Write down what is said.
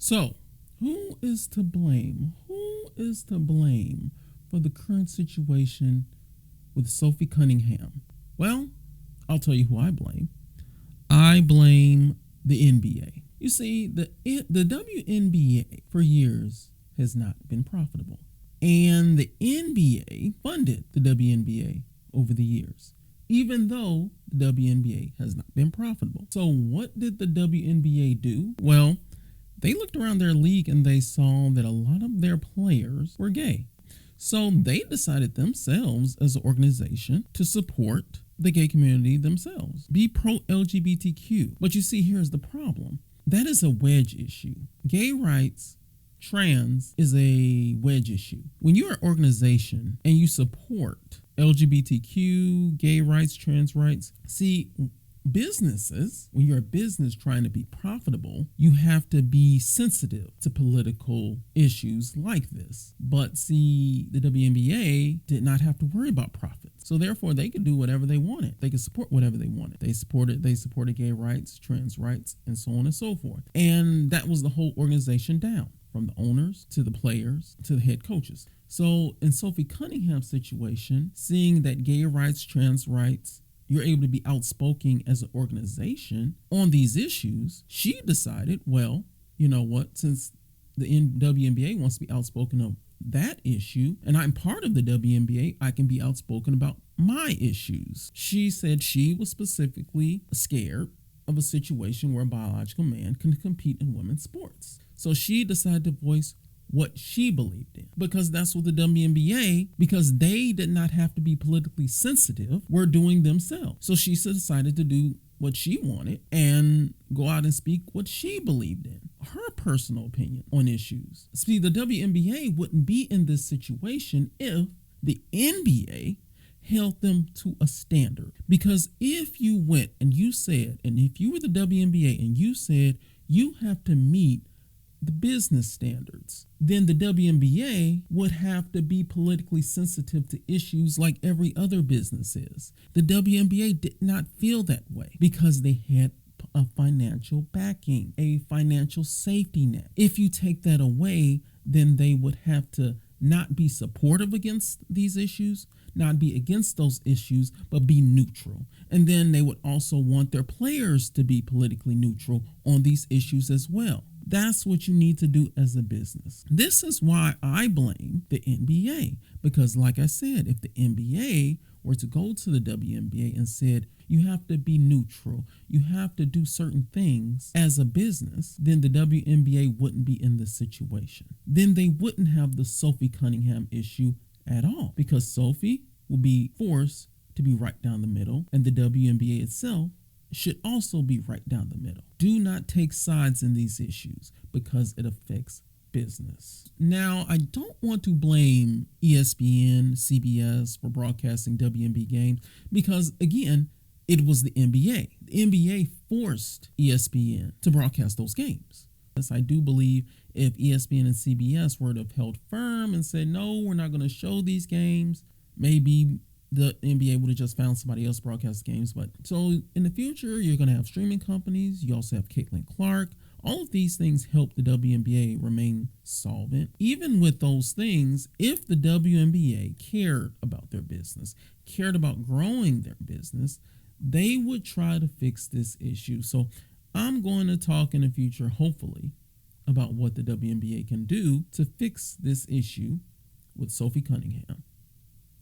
So, who is to blame? Who is to blame for the current situation with Sophie Cunningham? Well, I'll tell you who I blame. I blame the NBA. You see, the WNBA for years has not been profitable. And the NBA funded the WNBA over the years, even though the WNBA has not been profitable. So what did the WNBA do? Well, they looked around their league and they saw that a lot of their players were gay. So they decided themselves as an organization to support the gay community themselves, be pro-LGBTQ. But you see, here's the problem. That is a wedge issue. Gay rights, trans is a wedge issue. When you're an organization and you support LGBTQ, gay rights, trans rights, see, businesses, when you're a business trying to be profitable, you have to be sensitive to political issues like this. But see, the WNBA did not have to worry about profits. So therefore, they could do whatever they wanted. They could support whatever they wanted. They supported gay rights, trans rights, and so on and so forth. And that was the whole organization down, from the owners to the players to the head coaches. So in Sophie Cunningham's situation, seeing that gay rights, trans rights, you're able to be outspoken as an organization on these issues, she decided, well, you know what, since the WNBA wants to be outspoken of that issue, and I'm part of the WNBA, I can be outspoken about my issues. She said she was specifically scared of a situation where a biological man can compete in women's sports. So she decided to voice what she believed in, because that's what the WNBA, because they did not have to be politically sensitive, were doing themselves. So she decided to do what she wanted and go out and speak what she believed in, her personal opinion on issues. See, the WNBA wouldn't be in this situation if the NBA held them to a standard. Because if you went and you said, and if you were the WNBA and you said you have to meet the business standards, then the WNBA would have to be politically sensitive to issues like every other business is. The WNBA did not feel that way because they had a financial backing, a financial safety net. If you take that away, then they would have to not be supportive against these issues, not be against those issues, but be neutral. And then they would also want their players to be politically neutral on these issues as well. That's what you need to do as a business. This is why I blame the NBA, because like I said, if the NBA were to go to the WNBA and said, you have to be neutral, you have to do certain things as a business, then the WNBA wouldn't be in this situation. Then they wouldn't have the Sophie Cunningham issue at all, because Sophie will be forced to be right down the middle, and the WNBA itself should also be right down the middle. Do not take sides in these issues because it affects business. Now, I don't want to blame ESPN, CBS for broadcasting WNBA games because, again, it was the NBA. The NBA forced ESPN to broadcast those games. Yes, I do believe if ESPN and CBS were to have held firm and said, no, we're not going to show these games, maybe the NBA would have just found somebody else to broadcast games. But so in the future, you're going to have streaming companies. You also have Caitlin Clark. All of these things help the WNBA remain solvent. Even with those things, if the WNBA cared about their business, cared about growing their business, they would try to fix this issue. So I'm going to talk in the future, hopefully, about what the WNBA can do to fix this issue with Sophie Cunningham.